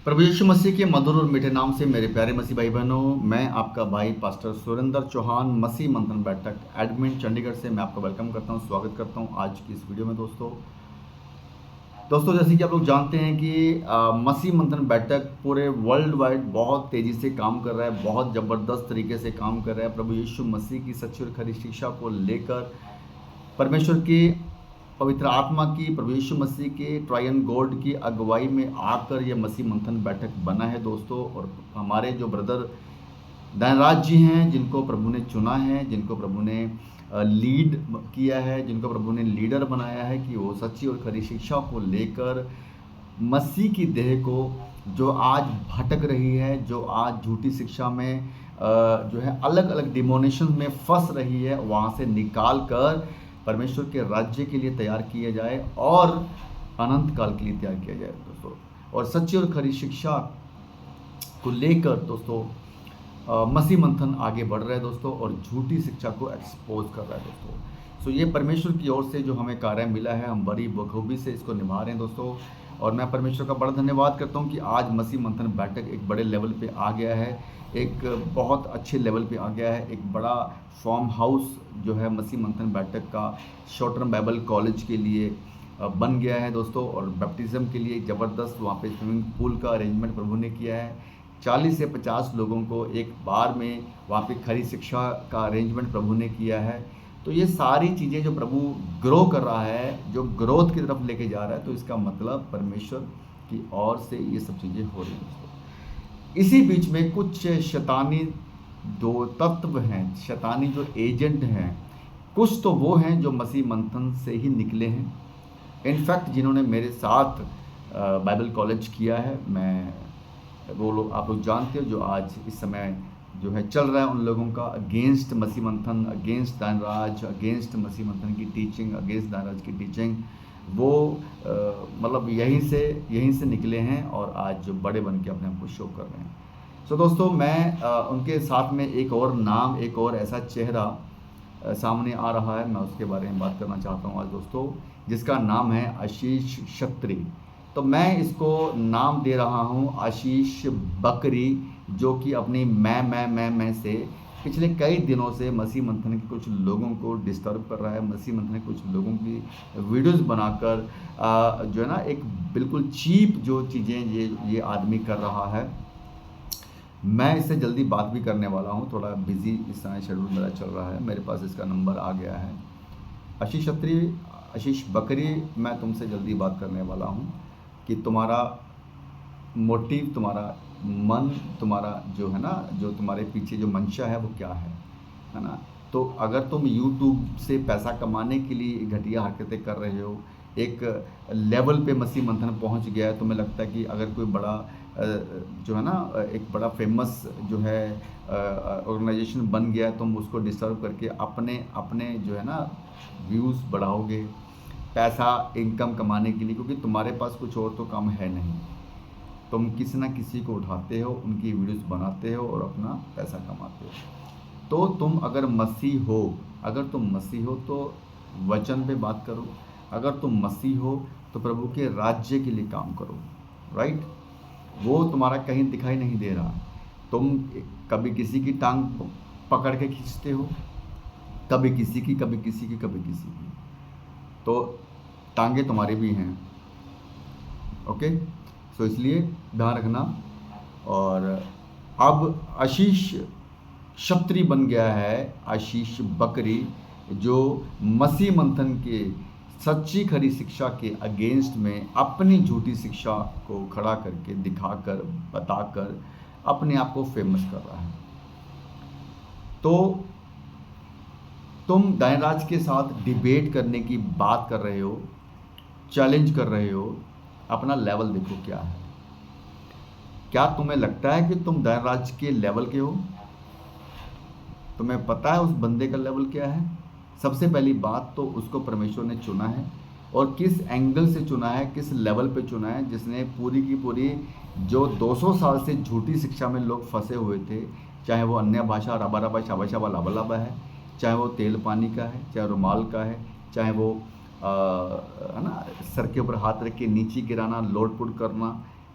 प्रभु यीशु मसीह के मधुर और मीठे नाम से मेरे प्यारे मसीह भाई बहनों, मैं आपका भाई पास्टर सुरेंद्र चौहान मसीह मंथन बैठक एडमिन चंडीगढ़ से मैं आपका वेलकम करता हूं, स्वागत करता हूं आज की इस वीडियो में। दोस्तों जैसे कि आप लोग जानते हैं कि मसीह मंथन बैठक पूरे वर्ल्ड वाइड बहुत तेज़ी से काम कर रहा है, बहुत ज़बरदस्त तरीके से काम कर रहा है। प्रभु यीशु मसीह की सच्ची और खरी शिक्षा को लेकर परमेश्वर की पवित्र आत्मा की, प्रभु यीशु मसीह के ट्रायन गॉड की अगुवाई में आकर यह मसीह मंथन बैठक बना है दोस्तों। और हमारे जो ब्रदर धनराज जी हैं, जिनको प्रभु ने चुना है, जिनको प्रभु ने लीड किया है, जिनको प्रभु ने लीडर बनाया है कि वो सच्ची और खरी शिक्षा को लेकर मसीह की देह को जो आज भटक रही है, जो आज झूठी शिक्षा में जो है अलग अलग डिमोनेशन में फंस रही है, वहाँ से निकाल कर परमेश्वर के राज्य के लिए तैयार किया जाए और अनंत काल के लिए तैयार किया जाए दोस्तों। और सच्ची और खरी शिक्षा को लेकर दोस्तों मसीह मंथन आगे बढ़ रहा है दोस्तों, और झूठी शिक्षा को एक्सपोज कर रहा है दोस्तों। सो ये परमेश्वर की ओर से जो हमें कार्य मिला है, हम बड़ी बखूबी से इसको निभा रहे हैं दोस्तों। और मैं परमेश्वर का बड़ा धन्यवाद करता हूँ कि आज मसीह मंथन बैठक एक बड़े लेवल पे आ गया है, एक बहुत अच्छे लेवल पे आ गया है। एक बड़ा फार्म हाउस जो है मसीह मंथन बैठक का शॉर्ट टर्म बाइबल कॉलेज के लिए बन गया है दोस्तों। और बैप्टिज़म के लिए ज़बरदस्त वहाँ पे स्विमिंग पूल का अरेंजमेंट प्रभु ने किया है। 40 से 50 लोगों को एक बार में वहाँ पे खरी शिक्षा का अरेंजमेंट प्रभु ने किया है। तो ये सारी चीज़ें जो प्रभु ग्रो कर रहा है, जो ग्रोथ की तरफ लेके जा रहा है, तो इसका मतलब परमेश्वर की ओर से ये सब चीज़ें हो रही हैं दोस्तों। इसी बीच में कुछ शैतानी दो तत्व हैं, शैतानी जो एजेंट हैं, कुछ तो वो हैं जो मसीह मंथन से ही निकले हैं। इनफैक्ट जिन्होंने मेरे साथ बाइबल कॉलेज किया है, मैं वो लोग आप लोग जानते हो, जो आज इस समय जो है चल रहा है उन लोगों का अगेंस्ट मसीह मंथन, अगेंस्ट दानराज, अगेंस्ट मसीह मंथन की टीचिंग, अगेंस्ट दानराज की टीचिंग, वो मतलब यहीं से निकले हैं और आज जो बड़े बन के अपने आप को शो कर रहे हैं। सो दोस्तों मैं उनके साथ में एक और नाम, एक और ऐसा चेहरा सामने आ रहा है, मैं उसके बारे में बात करना चाहता हूँ आज दोस्तों, जिसका नाम है आशीष क्षत्री। तो मैं इसको नाम दे रहा हूँ आशीष बकरी, जो कि अपनी मैं से पिछले कई दिनों से मसीह मंथन के कुछ लोगों को डिस्टर्ब कर रहा है। मसीह मंथन के कुछ लोगों की वीडियोस बनाकर जो है ना, एक बिल्कुल चीप जो चीज़ें ये आदमी कर रहा है। मैं इससे जल्दी बात भी करने वाला हूँ, थोड़ा बिजी इस समय शेड्यूल मेरा चल रहा है, मेरे पास इसका नंबर आ गया है। आशीष क्षत्री, आशीष बकरी, मैं तुमसे जल्दी बात करने वाला हूँ कि तुम्हारा मोटिव, तुम्हारा मन, तुम्हारा जो है ना, जो तुम्हारे पीछे जो मंशा है वो क्या है ना। तो अगर तुम YouTube से पैसा कमाने के लिए घटिया हरकतें कर रहे हो, एक लेवल पे मसीह मंथन पहुंच गया है, तुम्हें लगता है कि अगर कोई बड़ा जो है ना, एक बड़ा फेमस जो है ऑर्गेनाइजेशन बन गया है, तुम उसको डिस्टर्ब करके अपने जो है ना व्यूज़ बढ़ाओगे पैसा इनकम कमाने के लिए, क्योंकि तुम्हारे पास कुछ और तो काम है नहीं। तुम किसी ना किसी को उठाते हो, उनकी वीडियोस बनाते हो और अपना पैसा कमाते हो। तो तुम अगर मसीह हो तो वचन पे बात करो। अगर तुम मसीह हो तो प्रभु के राज्य के लिए काम करो, राइट। वो तुम्हारा कहीं दिखाई नहीं दे रहा। तुम कभी किसी की टांग पकड़ के खींचते हो, कभी किसी की, कभी किसी की, कभी किसी की, तो टांगे तुम्हारी भी हैं, ओके। सो इसलिए ध्यान रखना। और अब आशीष क्षत्री बन गया है आशीष बकरी, जो मसीह मंथन के सच्ची खरी शिक्षा के अगेंस्ट में अपनी झूठी शिक्षा को खड़ा करके, दिखाकर, बताकर अपने आप को फेमस कर रहा है। तो तुम दानराज के साथ डिबेट करने की बात कर रहे हो, चैलेंज कर रहे हो, अपना लेवल देखो क्या है। क्या तुम्हें लगता है कि तुम दानराज के लेवल के हो? तुम्हें पता है उस बंदे का लेवल क्या है? सबसे पहली बात तो उसको परमेश्वर ने चुना है, और किस एंगल से चुना है, किस लेवल पे चुना है, जिसने पूरी की पूरी जो 200 साल से झूठी शिक्षा में लोग फंसे हुए थे, चाहे वो अन्य भाषा रबा रबा शाबा शाबा लाबा लाबा है, चाहे वो तेल पानी का है, चाहे रुमाल का है, चाहे वो है ना सर के ऊपर हाथ रख के नीचे गिराना, लोट पुट करना,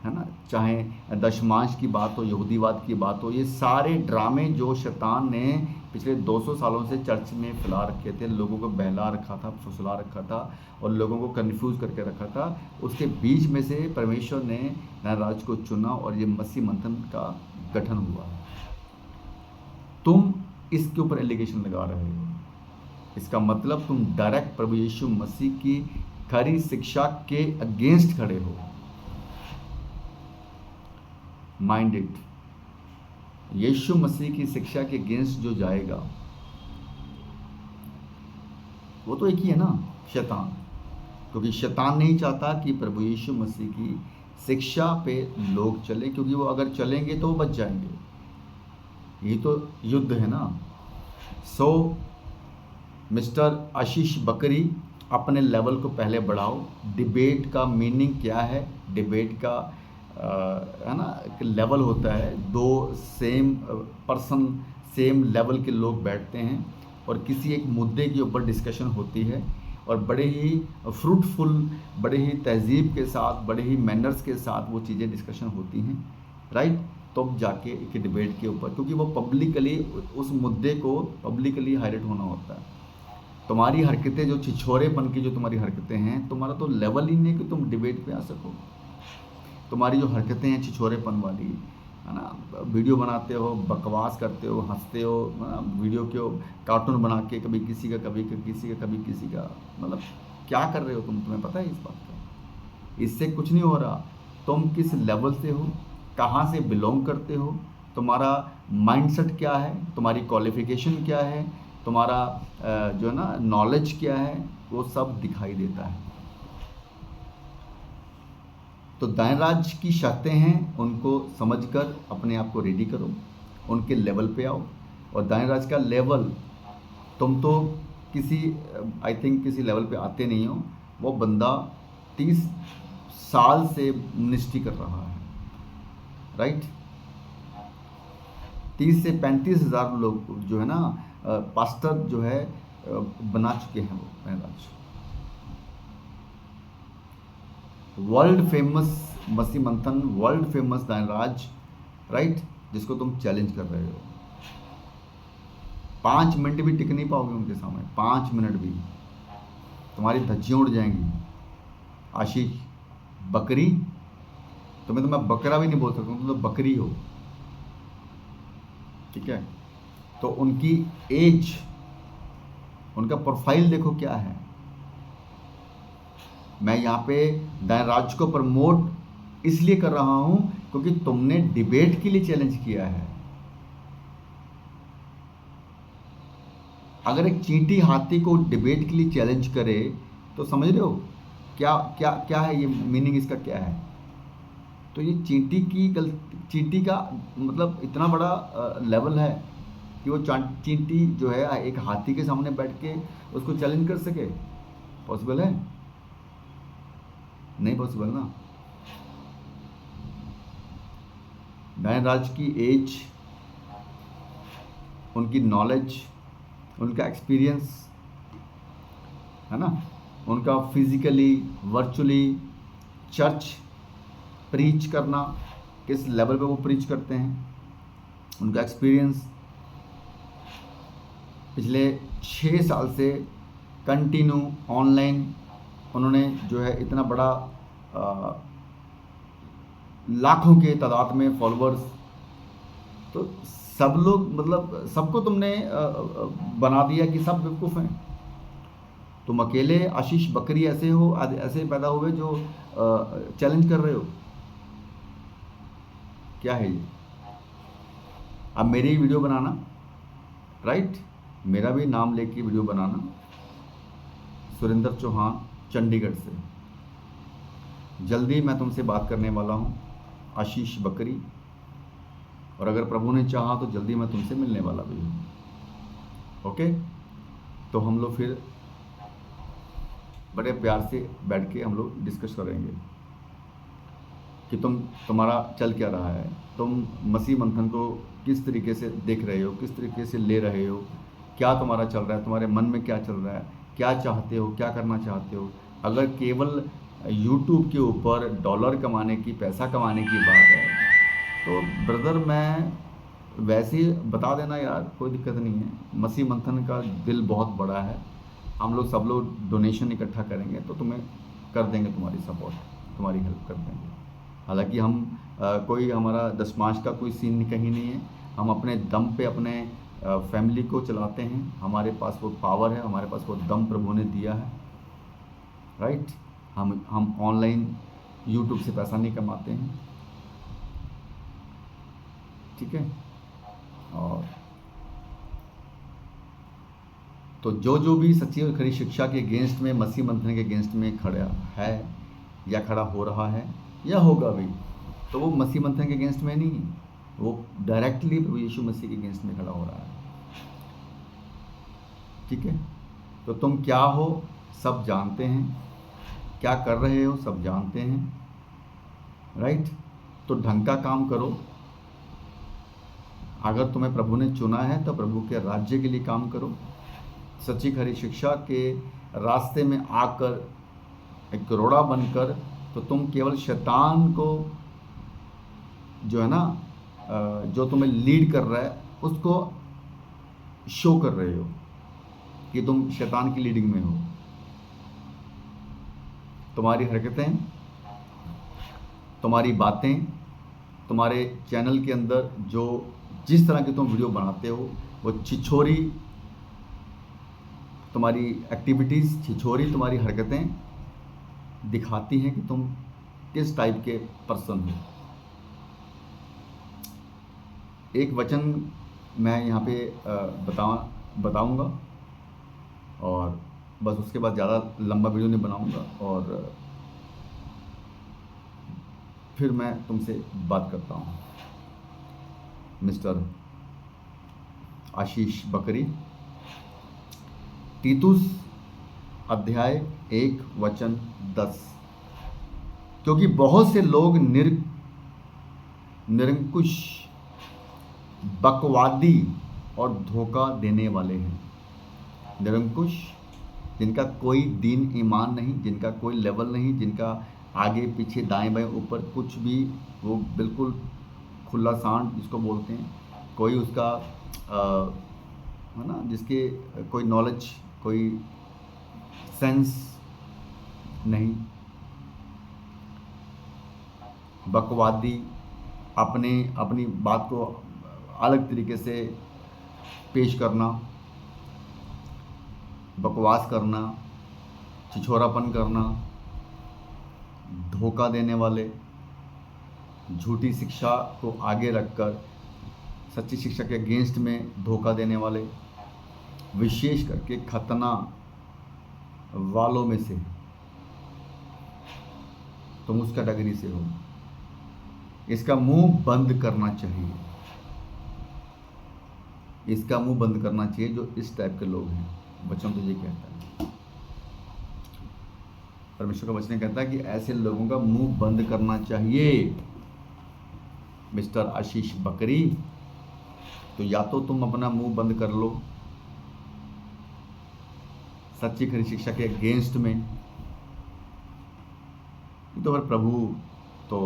है ना, चाहे दशमांश की बात हो, यहूदीवाद की बात हो, ये सारे ड्रामे जो शैतान ने पिछले 200 सालों से चर्च में फैला रखे थे, लोगों को बहला रखा था, फुसला रखा था और लोगों को कंफ्यूज करके रखा था, उसके बीच में से परमेश्वर ने नयराज को चुना और ये मसीह मंथन का गठन हुआ। तुम इसके ऊपर एलिगेशन लगा रहे हो, इसका मतलब तुम डायरेक्ट प्रभु यीशु मसीह की खरी शिक्षा के अगेंस्ट खड़े हो। माइंड इट, यीशु मसीह की शिक्षा के अगेंस्ट जो जाएगा वो तो एक ही है ना, शैतान। क्योंकि शैतान नहीं चाहता कि प्रभु यीशु मसीह की शिक्षा पे लोग चले, क्योंकि वो अगर चलेंगे तो वो बच जाएंगे। ये तो युद्ध है ना। सो मिस्टर आशीष बकरी, अपने लेवल को पहले बढ़ाओ। डिबेट का मीनिंग क्या है? डिबेट का है ना एक लेवल होता है, दो सेम पर्सन सेम लेवल के लोग बैठते हैं और किसी एक मुद्दे के ऊपर डिस्कशन होती है और बड़े ही फ्रूटफुल, बड़े ही तहजीब के साथ, बड़े ही मैनर्स के साथ वो चीज़ें डिस्कशन होती हैं, राइट। तब जाके एक डिबेट के ऊपर, क्योंकि वो पब्लिकली उस मुद्दे को पब्लिकली हाईलाइट होना होता है। तुम्हारी हरकतें जो छिछोरेपन की जो तुम्हारी हरकतें हैं, तुम्हारा तो लेवल ही नहीं कि तुम डिबेट पे आ सको। तुम्हारी जो हरकतें हैं छिछोरेपन वाली, है ना, वीडियो बनाते हो, बकवास करते हो, हंसते हो, वीडियो के कार्टून बना के कभी किसी का, कभी किसी का, कभी किसी का, मतलब क्या कर रहे हो तुम? तुम्हें पता है इस बात का? इससे कुछ नहीं हो रहा। तुम किस लेवल से हो, कहाँ से बिलोंग करते हो, तुम्हारा माइंडसेट क्या है, तुम्हारी क्वालिफिकेशन क्या है, तुम्हारा जो है ना नॉलेज क्या है, वो सब दिखाई देता है। तो दायराज की शर्तें हैं, उनको समझकर अपने आप को रेडी करो, उनके लेवल पे आओ। और दायराज का लेवल, तुम तो किसी आई थिंक किसी लेवल पे आते नहीं हो। वो बंदा 30 साल से मिनिस्ट्री कर रहा है, राइट। 30 से 35 हज़ार लोग जो है ना पास्टर जो है बना चुके हैं वो दायराज। वर्ल्ड फेमस मसीह मंथन, वर्ल्ड फेमस दायराज, राइट, जिसको तुम चैलेंज कर रहे हो। 5 मिनट भी टिक नहीं पाओगे उनके सामने, 5 मिनट भी, तुम्हारी धज्जियाँ उड़ जाएंगी। आशीष बकरी, तुम्हें तो मैं बकरा भी नहीं बोल सकता, तुम तो बकरी हो, ठीक है। तो उनकी एज, उनका प्रोफाइल देखो क्या है। मैं यहाँ पे दायराज को प्रमोट इसलिए कर रहा हूँ क्योंकि तुमने डिबेट के लिए चैलेंज किया है। अगर एक चींटी हाथी को डिबेट के लिए चैलेंज करे तो समझ रहे हो क्या क्या क्या है, ये मीनिंग इसका क्या है। तो ये चींटी का मतलब इतना बड़ा लेवल है कि वो चींटी जो है एक हाथी के सामने बैठ के उसको चैलेंज कर सके। पॉसिबल है? नहीं पॉसिबल ना। दायराज की एज, उनकी नॉलेज, उनका एक्सपीरियंस, है ना, उनका फिजिकली वर्चुअली चर्च प्रीच करना, किस लेवल पे वो प्रीच करते हैं, उनका एक्सपीरियंस, पिछले 6 साल से कंटिन्यू ऑनलाइन उन्होंने जो है इतना बड़ा लाखों के तादाद में फॉलोअर्स, तो सब लोग मतलब सबको तुमने बना दिया कि सब बेवकूफ़ हैं। तुम अकेले आशीष बकरी ऐसे हो, ऐसे पैदा हुए जो चैलेंज कर रहे हो। क्या है ये? अब मेरी वीडियो बनाना, राइट, मेरा भी नाम लेके वीडियो बनाना, सुरेंद्र चौहान चंडीगढ़ से। जल्दी मैं तुमसे बात करने वाला हूँ, आशीष बकरी, और अगर प्रभु ने चाहा तो जल्दी मैं तुमसे मिलने वाला भी हूँ। ओके, तो हम लोग फिर बड़े प्यार से बैठ के हम लोग डिस्कस करेंगे कि तुम्हारा चल क्या रहा है, तुम मसीह मंथन को किस तरीके से देख रहे हो, किस तरीके से ले रहे हो, क्या तुम्हारा चल रहा है, तुम्हारे मन में क्या चल रहा है, क्या चाहते हो, क्या करना चाहते हो। अगर केवल यूट्यूब के ऊपर डॉलर कमाने की, पैसा कमाने की बात है, तो ब्रदर मैं वैसे ही बता देना यार, कोई दिक्कत नहीं है। मसीह मंथन का दिल बहुत बड़ा है, हम लोग सब लोग डोनेशन इकट्ठा करेंगे तो तुम्हें कर देंगे, तुम्हारी सपोर्ट, तुम्हारी हेल्प कर देंगे। हालांकि हम कोई हमारा दशमांश का कोई सीन कहीं नहीं है, हम अपने दम पे अपने फैमिली को चलाते हैं, हमारे पास वो पावर है, हमारे पास वो दम प्रभु ने दिया है, राइट। हम ऑनलाइन यूट्यूब से पैसा नहीं कमाते हैं, ठीक है। और तो जो भी सच्ची और खरी शिक्षा के अगेंस्ट में, मसीह मंथन के अगेंस्ट में खड़ा है या खड़ा हो रहा है या होगा भी, तो वो मसीह मंथन के अगेंस्ट में नहीं, वो डायरेक्टली प्रभु यीशु मसीह के अगेंस्ट में खड़ा हो रहा है, ठीक है। तो तुम क्या हो सब जानते हैं, क्या कर रहे हो सब जानते हैं, राइट। तो ढंग का काम करो, अगर तुम्हें प्रभु ने चुना है तो प्रभु के राज्य के लिए काम करो। सच्ची खरी शिक्षा के रास्ते में आकर एक रोड़ा बनकर तो तुम केवल शैतान को जो है ना, जो तुम्हें लीड कर रहा है उसको शो कर रहे हो कि तुम शैतान की लीडिंग में हो। तुम्हारी हरकतें, तुम्हारी बातें, तुम्हारे चैनल के अंदर जो जिस तरह की तुम वीडियो बनाते हो, वो छिछोरी तुम्हारी एक्टिविटीज़, छिछोरी तुम्हारी हरकतें दिखाती हैं कि तुम किस टाइप के पर्सन हो। एक वचन मैं यहाँ पे बताऊँगा और बस उसके बाद ज़्यादा लंबा वीडियो नहीं बनाऊँगा, और फिर मैं तुमसे बात करता हूँ। मिस्टर आशीष बकरी, तीतुस अध्याय 1 वचन 10, क्योंकि बहुत से लोग निरंकुश, बकवादी और धोखा देने वाले हैं। निरंकुश, जिनका कोई दीन ईमान नहीं, जिनका कोई लेवल नहीं, जिनका आगे पीछे दाएं बाएं ऊपर कुछ भी, वो बिल्कुल खुला सांड जिसको बोलते हैं, कोई उसका है ना, जिसके कोई नॉलेज, कोई सेंस नहीं, बकवादी, अपनी बात को अलग तरीके से पेश करना, बकवास करना, छिछोरापन करना, धोखा देने वाले, झूठी शिक्षा को आगे रखकर सच्ची शिक्षा के अगेंस्ट में धोखा देने वाले, विशेष करके खतना वालों में से तुम उस कैटेगरी से हो। इसका मुंह बंद करना चाहिए, इसका मुंह बंद करना चाहिए जो इस टाइप के लोग हैं। वचन तो ये कहता है, परमेश्वर का वचन कहता है कि ऐसे लोगों का मुंह बंद करना चाहिए। मिस्टर आशीष बकरी, तो या तो तुम अपना मुंह बंद कर लो सच्ची खरी शिक्षा के अगेंस्ट में, तो अगर प्रभु तो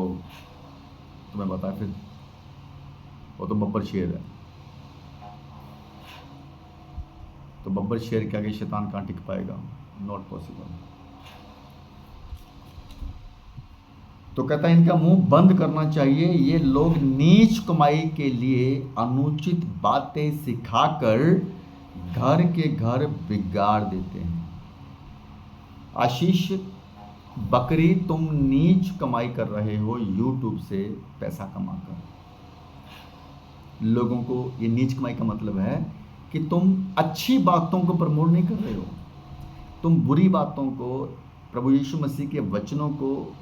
तुम्हें बता, फिर वो तो बब्बर शेर है, तो बब्बर शेर के आगे शैतान कहाँ टिक पाएगा? Not possible. तो कहता है इनका मुंह बंद करना चाहिए, ये लोग नीच कमाई के लिए अनुचित बातें सिखाकर घर के घर बिगाड़ देते हैं। आशीष बकरी, तुम नीच कमाई कर रहे हो यूट्यूब से पैसा कमाकर। लोगों को ये नीच कमाई का मतलब है कि तुम अच्छी बातों को प्रमोट नहीं कर रहे हो, तुम बुरी बातों को, प्रभु यीशु मसीह के वचनों को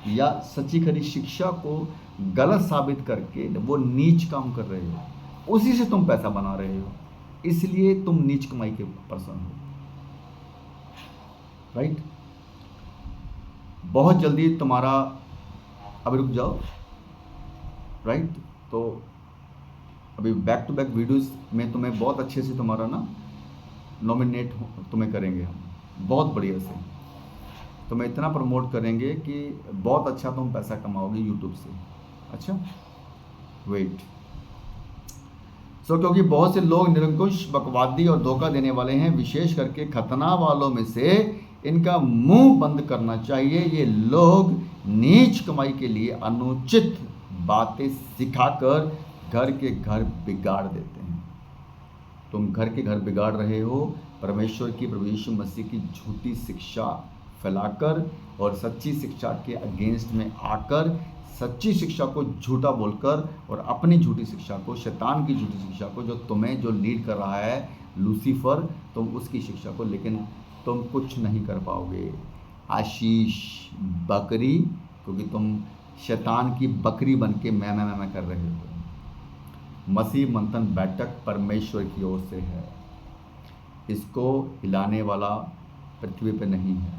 या सच्ची खरी शिक्षा को गलत साबित करके वो नीच काम कर रहे हो, उसी से तुम पैसा बना रहे हो, इसलिए तुम नीच कमाई के पर्सन हो, राइट। बहुत जल्दी तुम्हारा, अभी रुक जाओ, राइट। तो अभी बैक टू बैक वीडियोस में तुम्हें बहुत अच्छे से तुम्हारा ना नॉमिनेट तुम्हें करेंगे हम, बहुत बढ़िया से, तुम्हें इतना प्रमोट करेंगे कि बहुत अच्छा तुम पैसा कमाओगे यूट्यूब से। अच्छा, वेट। क्योंकि बहुत से लोग निरंकुश, बकवादी और धोखा देने वाले हैं, विशेष करके खतना वालों में से इनका मुंह बंद करना चाहिए। ये लोग नीच कमाई के लिए अनुचित बातें सिखाकर घर के घर बिगाड़ देते हैं। तुम घर के घर बिगाड़ रहे हो परमेश्वर की, प्रभु यीशु मसीह की झूठी शिक्षा फैलाकर और सच्ची शिक्षा के अगेंस्ट में आकर, सच्ची शिक्षा को झूठा बोलकर और अपनी झूठी शिक्षा को, शैतान की झूठी शिक्षा को, जो तुम्हें जो लीड कर रहा है लूसीफर, तुम उसकी शिक्षा को, लेकिन तुम कुछ नहीं कर पाओगे। आशीष बकरी, क्योंकि तुम शैतान की बकरी बन के मैं कर रहे हो। मसीह मंथन बैठक परमेश्वर की ओर से है, इसको हिलाने वाला पृथ्वी पे नहीं है,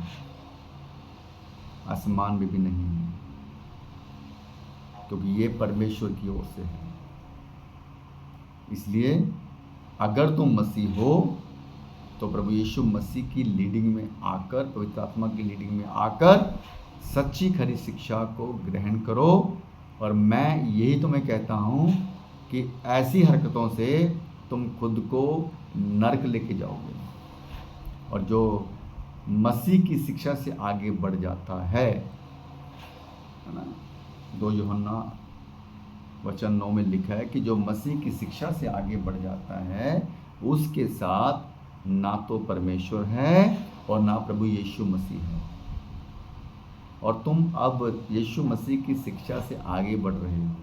आसमान में भी नहीं है, क्योंकि ये परमेश्वर की ओर से है। इसलिए अगर तुम मसीह हो तो प्रभु यीशु मसीह की लीडिंग में आकर, पवित्र आत्मा की लीडिंग में आकर सच्ची खरी शिक्षा को ग्रहण करो। और मैं यही तुम्हें कहता हूँ कि ऐसी हरकतों से तुम खुद को नरक लेके जाओगे। और जो मसीह की शिक्षा से आगे बढ़ जाता है ना, 2 यूहन्ना वचन 9 में लिखा है कि जो मसीह की शिक्षा से आगे बढ़ जाता है उसके साथ ना तो परमेश्वर है और ना प्रभु यीशु मसीह है। और तुम अब यीशु मसीह की शिक्षा से आगे बढ़ रहे हो,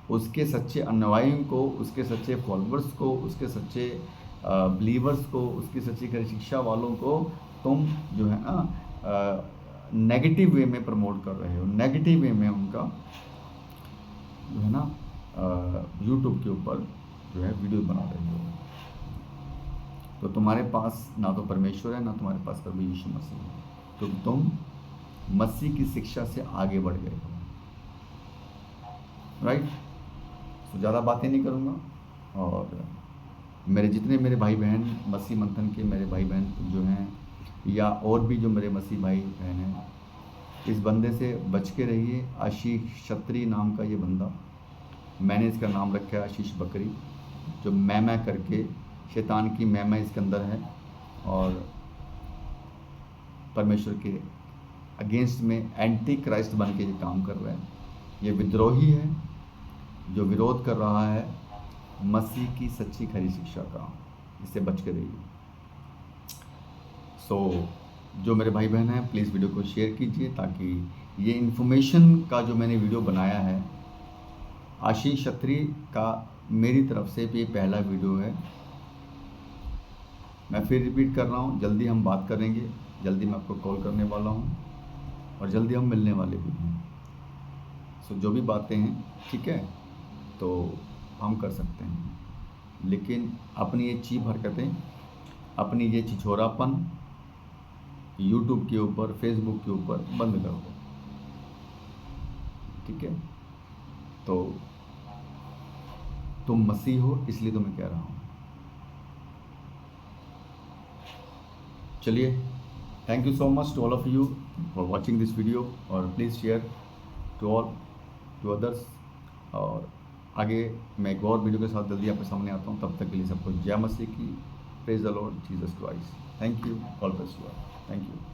उसके सच्चे अनुयायियों को, उसके सच्चे फॉलोअर्स को, उसके सच्चे बिलीवर्स को, उसकी सच्ची खरी शिक्षा वालों को तुम जो है ना नेगेटिव वे में प्रमोट कर रहे हो, नेगेटिव वे में उनका जो है ना यूट्यूब के ऊपर जो है वीडियो बना रहे हो। तो तुम्हारे पास ना तो परमेश्वर है, ना तुम्हारे पास प्रभु यीशु मसीह है, क्योंकि तुम मसीह की शिक्षा से आगे बढ़ गए हो। राइट। तो ज़्यादा बातें नहीं करूँगा। और मेरे जितने मेरे भाई बहन मसीह मंथन के मेरे भाई बहन जो हैं, या और भी जो मेरे मसीह भाई बहन हैं, इस बंदे से बच के रहिए। आशीष क्षत्रिय नाम का ये बंदा, मैंने इसका नाम रखा है आशीष बकरी, जो मैं करके, शैतान की मैं इसके अंदर है और परमेश्वर के अगेंस्ट में एंटी क्राइस्ट बन के ये काम कर रहा है। ये विद्रोही है जो विरोध कर रहा है मसीह की सच्ची खरी शिक्षा का। इससे बच के रहिए। जो मेरे भाई बहन हैं, प्लीज़ वीडियो को शेयर कीजिए, ताकि ये इन्फॉर्मेशन का जो मैंने वीडियो बनाया है आशीष क्षत्रिय का, मेरी तरफ से भी पहला वीडियो है। मैं फिर रिपीट कर रहा हूँ, जल्दी हम बात करेंगे, जल्दी मैं आपको कॉल करने वाला हूँ और जल्दी हम मिलने वाले भी हैं। जो भी बातें हैं, ठीक है, तो हम कर सकते हैं, लेकिन अपनी ये चीप हरकतें, अपनी ये छिछोरापन यूट्यूब के ऊपर, फेसबुक के ऊपर बंद कर दो, ठीक है। तो तुम मसीह हो, इसलिए तो मैं कह रहा हूँ। चलिए, thank you so much to all of you for watching this video, और please share to all, to others. और आगे मैं एक और वीडियो के साथ जल्दी आपके सामने आता हूँ। तब तक के लिए सबको जय मसीह की। Praise the Lord Jesus Christ. Thank you. God bless you. Thank you.